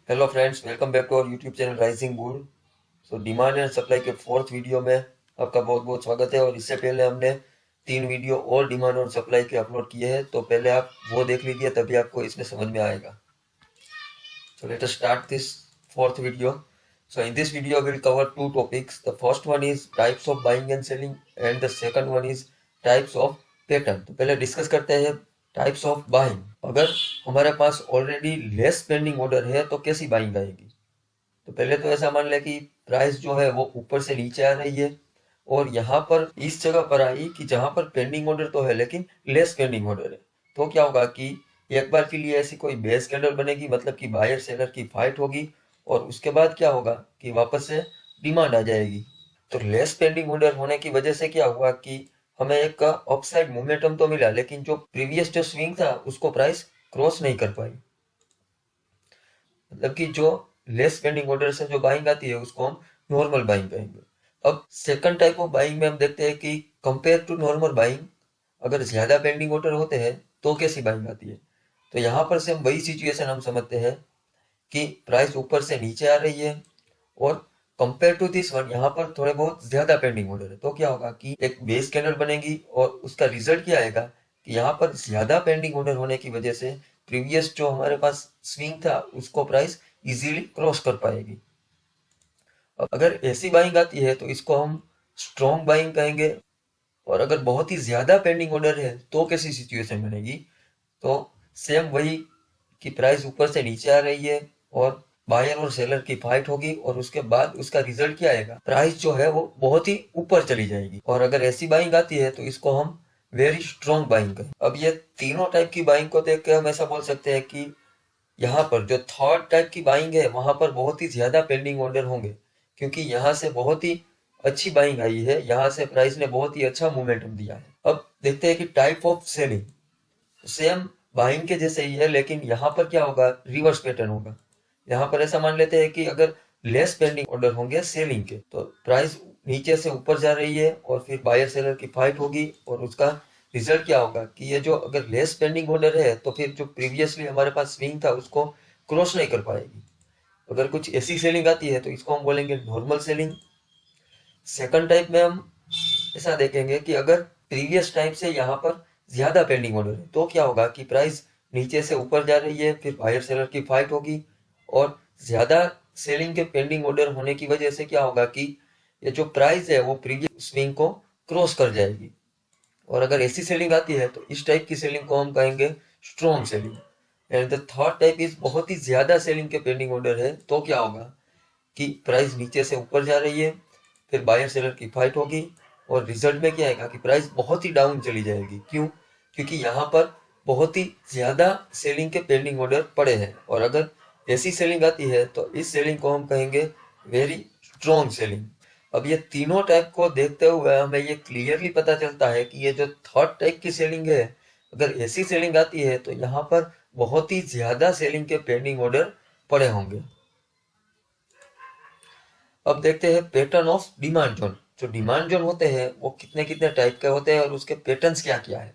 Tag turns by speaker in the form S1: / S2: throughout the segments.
S1: Hello friends, welcome back to our YouTube channel Rising Bull. Demand and supply के fourth video में आपका बहुत बहुत स्वागत है। और इससे पहले हमने 3 वीडियो और डिमांड और सप्लाई के अपलोड किए हैं, तो पहले आप वो देख लीजिए, तभी आपको इसमें समझ में आएगा। So let us start this fourth video. So in this video we'll cover two topics. The first one is types of buying and selling and the second one is types of pattern. तो पहले discuss करते हैं types of buying. अगर हमारे पास already less pending order है तो कैसी buying आएगी। तो पहले तो ऐसा मान लें कि प्राइस जो है वो ऊपर से नीचे आ रही है और यहाँ पर इस जगह पर आई कि जहाँ पर पेंडिंग ऑर्डर तो है लेकिन लेस पेंडिंग ऑर्डर है। तो क्या होगा कि एक बार के लिए ऐसी कोई बेस कैंडल बनेगी, मतलब कि बायर सेलर की फाइट होगी और उसके बाद क्या होगा कि वापस से डिमांड आ जाएगी। तो लेस पेंडिंग ऑर्डर होने की वजह से क्या हुआ कि हमें एक अपसाइड मोमेंटम तो मिला, लेकिन जो प्रीवियस जो स्विंग था उसको प्राइस क्रॉस नहीं कर पाई। मतलब कि जो लेस पेंडिंग ऑर्डर से जो बाइंग आती है उसको हम नॉर्मल बाइंग कहेंगे। अब सेकंड टाइप ऑफ बाइंग में हम देखते हैं कि कंपेयर टू नॉर्मल बाइंग अगर ज्यादा पेंडिंग ऑर्डर होते हैं तो कैसी बाइंग आती है। तो यहाँ पर से हम वही सिचुएशन हम समझते हैं कि प्राइस ऊपर से नीचे आ रही है और कंपेयर टू दिस वन यहाँ पर थोड़े बहुत ज्यादा पेंडिंग ऑर्डर है। तो क्या होगा कि एक बेस कैंडल बनेगी और उसका रिजल्ट क्या आएगा कि यहाँ पर ज्यादा पेंडिंग ऑर्डर होने की वजह से प्रीवियस जो हमारे पास स्विंग था उसको प्राइस इजीली क्रॉस कर पाएगी। अगर ऐसी बाइंग आती है तो इसको हम स्ट्रॉन्ग बाइंग कहेंगे। और अगर बहुत ही ज्यादा पेंडिंग ऑर्डर है तो कैसी सिचुएशन बनेगी, तो सेम वही कि प्राइस ऊपर से नीचे आ रही है और बायर और सेलर की फाइट होगी और उसके बाद उसका रिजल्ट क्या आएगा, प्राइस जो है वो बहुत ही ऊपर चली जाएगी। और अगर ऐसी बाइंग आती है तो इसको हम वेरी स्ट्रॉन्ग बाइंग कहें। अब ये तीनों टाइप की बाइंग को देख के हम ऐसा बोल सकते हैं कि यहाँ पर जो थर्ड टाइप की बाइंग है वहां पर बहुत ही ज्यादा पेंडिंग ऑर्डर होंगे, क्योंकि यहाँ से बहुत ही अच्छी बाइंग आई है, यहाँ से प्राइस ने बहुत ही अच्छा मोमेंटम दिया है। अब देखते हैं कि type of selling same buying के जैसे ही है, लेकिन यहाँ पर क्या होगा, रिवर्स पैटर्न होगा। यहाँ पर ऐसा मान लेते हैं कि अगर लेस पेंडिंग ऑर्डर होंगे सेलिंग के तो प्राइस नीचे से ऊपर जा रही है और फिर बायर सेलर की फाइट होगी और उसका रिजल्ट क्या होगा कि ये जो अगर लेस पेंडिंग ऑर्डर है तो फिर जो प्रीवियसली हमारे पास स्विंग था उसको क्रॉस नहीं कर पाएगी। अगर कुछ ऐसी सेलिंग आती है तो इसको हम बोलेंगे नॉर्मल सेलिंग। सेकंड टाइप में हम ऐसा देखेंगे कि अगर प्रीवियस टाइम से यहाँ पर ज्यादा पेंडिंग ऑर्डर है तो क्या होगा कि प्राइस नीचे से ऊपर जा रही है, फिर बायर सेलर की फाइट होगी और ज्यादा सेलिंग के पेंडिंग ऑर्डर होने की वजह से क्या होगा कि ये जो प्राइस है वो प्रीवियस स्विंग को क्रॉस कर जाएगी। और अगर ऐसी सेलिंग आती है तो इस टाइप की सेलिंग को हम कहेंगे strong selling. And the third type is बहुत ही ज्यादा सेलिंग के पेंडिंग ऑर्डर है तो क्या होगा कि प्राइस नीचे से ऊपर जा रही है, फिर बायर सेलर की फाइट होगी और रिजल्ट में क्या आएगा कि प्राइस बहुत ही डाउन चली जाएगी। क्यों? क्योंकि यहाँ पर बहुत ही ज्यादा सेलिंग के पेंडिंग ऑर्डर पड़े हैं। और अगर ऐसी सेलिंग आती है तो इस सेलिंग को हम कहेंगे वेरी स्ट्रॉन्ग सेलिंग। अब ये तीनों टाइप को देखते हुए हमें ये क्लियरली पता चलता है कि ये जो थर्ड टाइप की सेलिंग है, अगर ऐसी सेलिंग आती है तो यहाँ पर बहुत ही ज्यादा सेलिंग के पेंडिंग ऑर्डर पड़े होंगे। अब देखते हैं पैटर्न ऑफ डिमांड जोन। जो डिमांड जोन होते हैं वो कितने कितने टाइप के होते हैं और उसके पैटर्न्स क्या क्या है।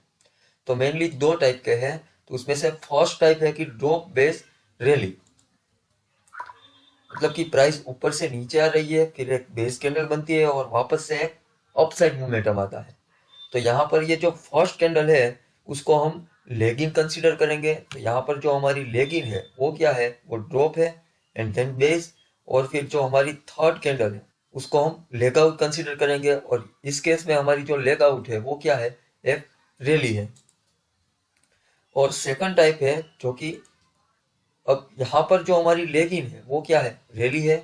S1: तो मेनली 2 टाइप के हैं। तो उसमें से फर्स्ट टाइप है कि ड्रॉप बेस रैली, मतलब कि प्राइस ऊपर से नीचे आ रही है, फिर एक बेस कैंडल बनती है और वापस से एक अपसाइड मोमेंटम आता है। तो यहाँ पर ये जो फर्स्ट कैंडल है उसको हम लेगिंग कंसीडर करेंगे। तो यहाँ पर जो हमारी लेगिंग है वो क्या है, वो ड्रॉप है एंड देन बेस। और फिर जो हमारी थर्ड कैंडल है उसको हम लेग आउट कंसीडर करेंगे और इस केस में हमारी जो लेग आउट है वो क्या है, एक रैली है। और सेकंड टाइप है जो कि अब यहाँ पर जो हमारी लेग इन है वो क्या है, रैली है,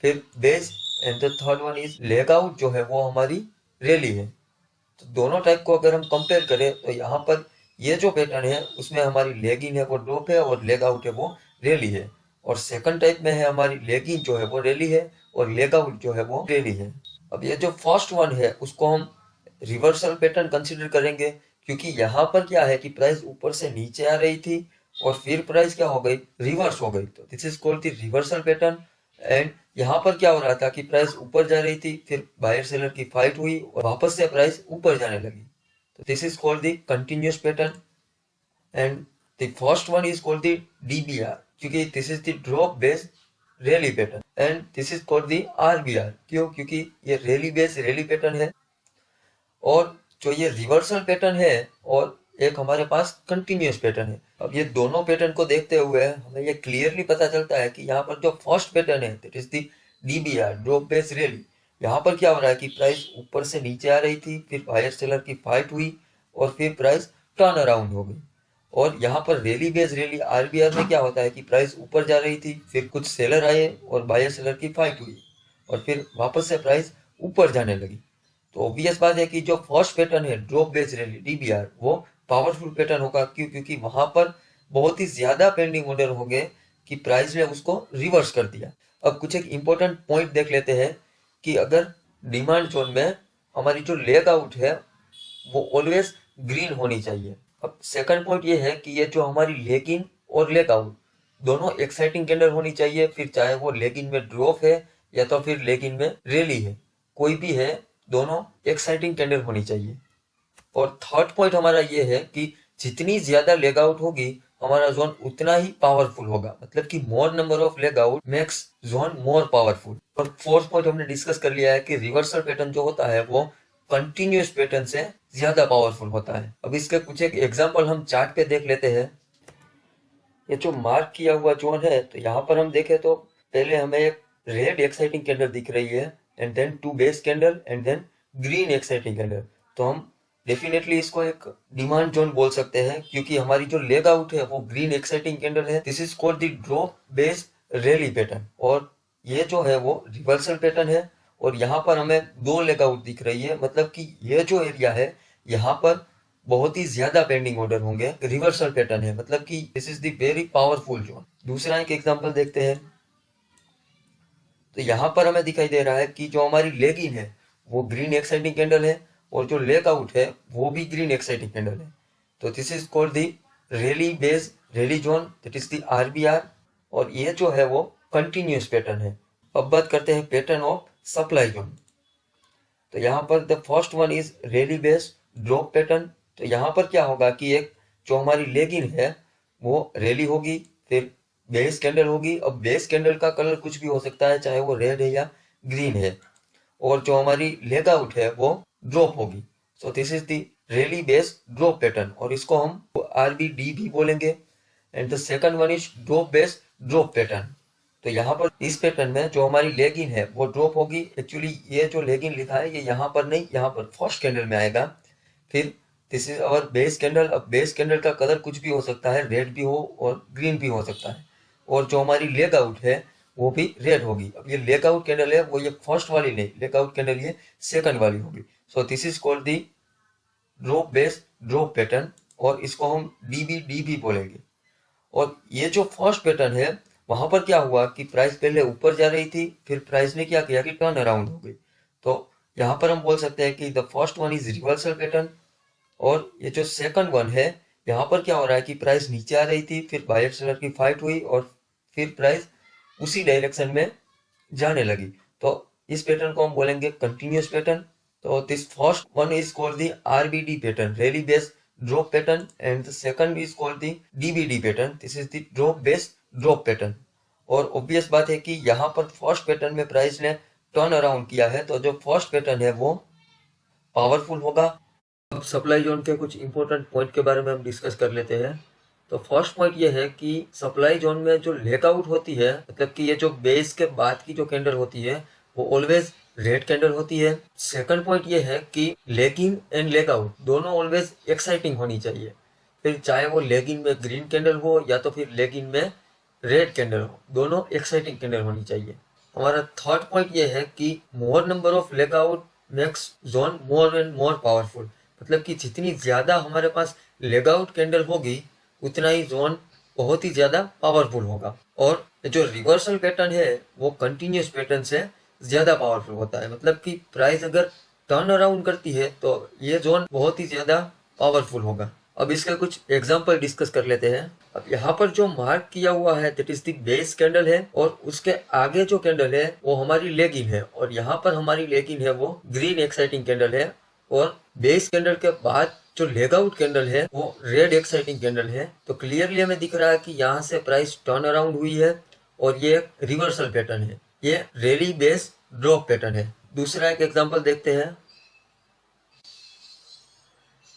S1: फिर base and the third one is leg out जो है वो हमारी रैली है। तो दोनों टाइप को अगर हम कंपेयर करें तो यहाँ पर ये जो पैटर्न है उसमें हमारी लेग इन है वो ड्रॉप है और लेग आउट है वो रैली है। और सेकंड टाइप में है हमारी लेग इन जो है वो रैली है और लेग आउट जो है वो रैली है। अब ये जो फर्स्ट वन है उसको हम रिवर्सल पैटर्न कंसिडर करेंगे, क्योंकि यहाँ पर क्या है कि प्राइस ऊपर से नीचे आ रही थी और फिर प्राइस क्या हो गई, रिवर्स हो गई। तो this is called the reversal pattern. And यहाँ पर क्या हो रहा था कि प्राइस ऊपर जा रही थी, फिर बायर सेलर की फाइट हुई और वापस से प्राइस ऊपर जाने लगी। तो this is called the continuous pattern. And the first one is called the DBR, क्योंकि this is the drop based rally pattern and this is called the RBR. क्यों? क्योंकि ये रैली बेस्ड रैली पैटर्न है और जो ये reversal pattern है और एक हमारे पास कंटिन्यूस पैटर्न है। अब ये दोनों पैटर्न को देखते हुए हमें ये क्लियरली पता चलता है कि यहाँ पर जो फर्स्ट पैटर्न है that is the DBR drop based rally, यहाँ पर क्या हो रहा है कि प्राइस ऊपर से नीचे आ रही थी, फिर बायर सेलर की फाइट हुई और फिर प्राइस टर्न अराउंड हो गई। और यहाँ पर रैली बेस्ड रैली आरबीआर में क्या होता है कि प्राइस ऊपर जा रही थी, फिर कुछ सेलर आए और बायर सेलर की फाइट हुई और फिर वापस से प्राइस ऊपर जाने लगी। तो ऑब्वियस बात है कि जो फर्स्ट पैटर्न है ड्रॉप बेस्ड रैली डीबीआर वो पावरफुल पैटर्न होगा। क्यों? क्योंकि वहां पर बहुत ही ज्यादा पेंडिंग ऑर्डर हो गए कि प्राइस ने उसको रिवर्स कर दिया। अब कुछ एक इंपॉर्टेंट पॉइंट देख लेते हैं कि अगर डिमांड जोन में हमारी जो लेग आउट है वो ऑलवेज ग्रीन होनी चाहिए। अब सेकंड पॉइंट ये है कि ये जो हमारी लेग इन और लेग आउट दोनों एक्साइटिंग कैंडल होनी चाहिए, फिर चाहे वो लेग इन में ड्रॉप है या तो फिर लेग इन में रैली है, कोई भी है, दोनों एक्साइटिंग कैंडल होनी चाहिए। और थर्ड पॉइंट हमारा ये है कि जितनी ज्यादा लेग आउट होगी हमारा जोन उतना ही पावरफुल होगा, मतलब कि मोर number of leg out makes zone more powerful. और फोर्थ पॉइंट हमने डिस्कस कर लिया है कि रिवर्सल पैटर्न जो होता है वो कंटिन्यूस पैटर्न से ज्यादा पावरफुल होता है। अब इसके कुछ एक एग्जांपल हम चार्ट पे देख लेते हैं। ये जो मार्क किया हुआ जोन है तो यहाँ पर हम देखें तो पहले हमें एक रेड एक्साइटिंग कैंडल दिख रही है and then two base candle and then green exciting candle. तो हम डेफिनेटली इसको एक डिमांड जोन बोल सकते हैं क्योंकि हमारी जो लेग आउट है वो ग्रीन एक्साइटिंग कैंडल है। This is called the drop based rally pattern और ये जो है वो रिवर्सल पैटर्न है। और यहाँ पर हमें दो लेग आउट दिख रही है, मतलब कि ये जो एरिया है यहाँ पर बहुत ही ज्यादा पेंडिंग ऑर्डर होंगे, रिवर्सल पैटर्न है, मतलब कि this is the very powerful zone. दूसरा एक एग्जांपल देखते हैं। तो यहाँ पर हमें दिखाई दे रहा है कि जो हमारी लेग इन है वो ग्रीन एक्साइटिंग कैंडल है और जो लेग आउट है वो भी ग्रीन एक्साइटिंग कैंडल है। तो this is called the rally based rally zone that is the RBR और ये जो है वो कंटिन्यूस पैटर्न है। अब बात करते हैं पैटर्न ऑफ सप्लाई जोन। तो यहाँ पर the first one is rally based drop pattern. तो यहाँ पर क्या होगा कि एक जो हमारी लेग इन है वो रैली होगी, फिर बेस कैंडल होगी। अब बेस कैंडल का कलर कुछ भी हो सकता है, चाहे वो रेड है या ग्रीन है, और जो हमारी लेग आउट है वो ड्रॉप होगी। So this is the rally based drop pattern और इसको हम आरबीडी भी बोलेंगे। And the second one is drop based drop pattern. तो यहाँ पर इस पैटर्न में जो हमारी लेग इन है वो ड्रॉप होगी। एक्चुअली ये जो लेग इन लिखा है ये यहाँ पर नहीं, यहाँ पर फर्स्ट कैंडल में आएगा। फिर this is our base candle. अब बेस कैंडल का कलर कुछ भी हो सकता है, रेड भी हो और ग्रीन भी हो सकता है। और जो हमारी लेग आउट है वो भी रेड होगी। अब ये लेग आउट कैंडल है वो ये फर्स्ट वाली नहीं, लेग आउट कैंडल ये सेकंड वाली होगी। So this is called the drop based drop pattern और इसको हम डीबीडी भी बोलेंगे। और ये जो फर्स्ट पैटर्न है वहां पर क्या हुआ कि प्राइस पहले ऊपर जा रही थी, फिर प्राइस ने क्या किया कि टर्न अराउंड हो गई। तो यहाँ पर हम बोल सकते हैं कि the first one is reversal pattern. और ये जो सेकंड वन है यहाँ पर क्या हो रहा है कि प्राइस नीचे आ रही थी, फिर बायर सेलर की फाइट हुई और फिर प्राइस उसी डायरेक्शन में जाने लगी। तो इस पैटर्न को हम बोलेंगे कंटिन्यूस पैटर्न। तो this first one is called the RBD pattern, rally based drop pattern, and the second is called the DBD pattern, this is the drop based drop pattern. और ऑब्वियस बात है कि यहाँ पर फर्स्ट पैटर्न में price ने turn around किया है, तो जो फर्स्ट पैटर्न है वो पावरफुल होगा। अब सप्लाई जोन के कुछ इंपॉर्टेंट पॉइंट के बारे में हम डिस्कस कर लेते हैं। तो फर्स्ट पॉइंट ये है कि सप्लाई जोन में जो लेगआउट होती है, मतलब कि ये जो बेस के बाद की जो कैंडल होती है वो ऑलवेज रेड कैंडल होती है। सेकंड पॉइंट ये है कि leg in and leg out दोनों ऑलवेज एक्साइटिंग होनी चाहिए, फिर चाहे वो लेग इन में ग्रीन कैंडल हो या तो फिर लेग इन में रेड कैंडल हो, दोनों एक्साइटिंग कैंडल होनी चाहिए। हमारा थर्ड पॉइंट ये है कि मोर number of leg out makes zone more and more powerful, मतलब कि जितनी ज्यादा हमारे पास लेग आउट कैंडल होगी उतना ही जोन बहुत ही ज्यादा पावरफुल होगा। और जो रिवर्सल पैटर्न है वो कंटिन्यूस पैटर्न से ज्यादा पावरफुल होता है, मतलब कि प्राइस अगर टर्न अराउंड करती है तो ये जोन बहुत ही ज्यादा पावरफुल होगा। अब इसका कुछ एग्जांपल डिस्कस कर लेते हैं। अब यहाँ पर जो मार्क किया हुआ है that is the base candle है और उसके आगे जो कैंडल है वो हमारी लेग इन है और यहाँ पर हमारी लेग इन है वो ग्रीन एक्साइटिंग कैंडल है और बेस कैंडल के बाद जो लेग आउट कैंडल है वो रेड एक्साइटिंग कैंडल है। तो क्लियरली हमें दिख रहा है कि यहाँ से प्राइस टर्न अराउंड हुई है और ये एक रिवर्सल पैटर्न है, ये रैली बेस ड्रॉप पैटर्न है। दूसरा एक एग्जांपल देखते हैं।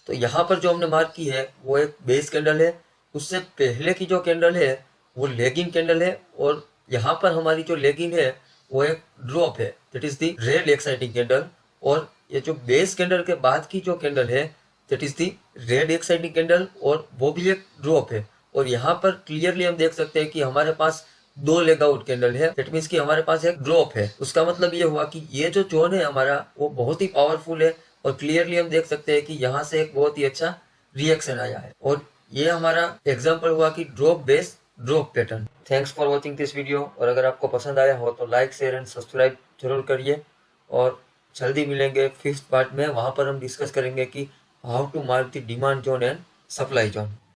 S1: तो यहाँ पर जो हमने मार्क की है वो एक बेस कैंडल है, उससे पहले की जो कैंडल है वो लेगिंग कैंडल है और यहाँ पर हमारी जो लेगिंग है वो एक ड्रॉप है, that is the red exciting candle. और ये जो बेस कैंडल के बाद की जो कैंडल है that is the red exciting candle और वो भी एक ड्रॉप है। और यहाँ पर क्लियरली हम देख सकते हैं कि हमारे पास दो लेग आउट कैंडल है, दैट मीन्स कि हमारे पास एक ड्रॉप है। उसका मतलब ये हुआ कि ये जो जोन है हमारा वो बहुत ही पावरफुल है और क्लियरली हम देख सकते हैं कि यहाँ से एक बहुत ही अच्छा रिएक्शन आया है और ये हमारा एग्जांपल हुआ कि drop base drop pattern. Thanks for watching this video, और अगर आपको पसंद आया हो तो लाइक शेयर एंड सब्सक्राइब जरूर करिए और जल्दी मिलेंगे 5th पार्ट में। वहां पर हम डिस्कस करेंगे कि how to mark the demand zone and supply zone.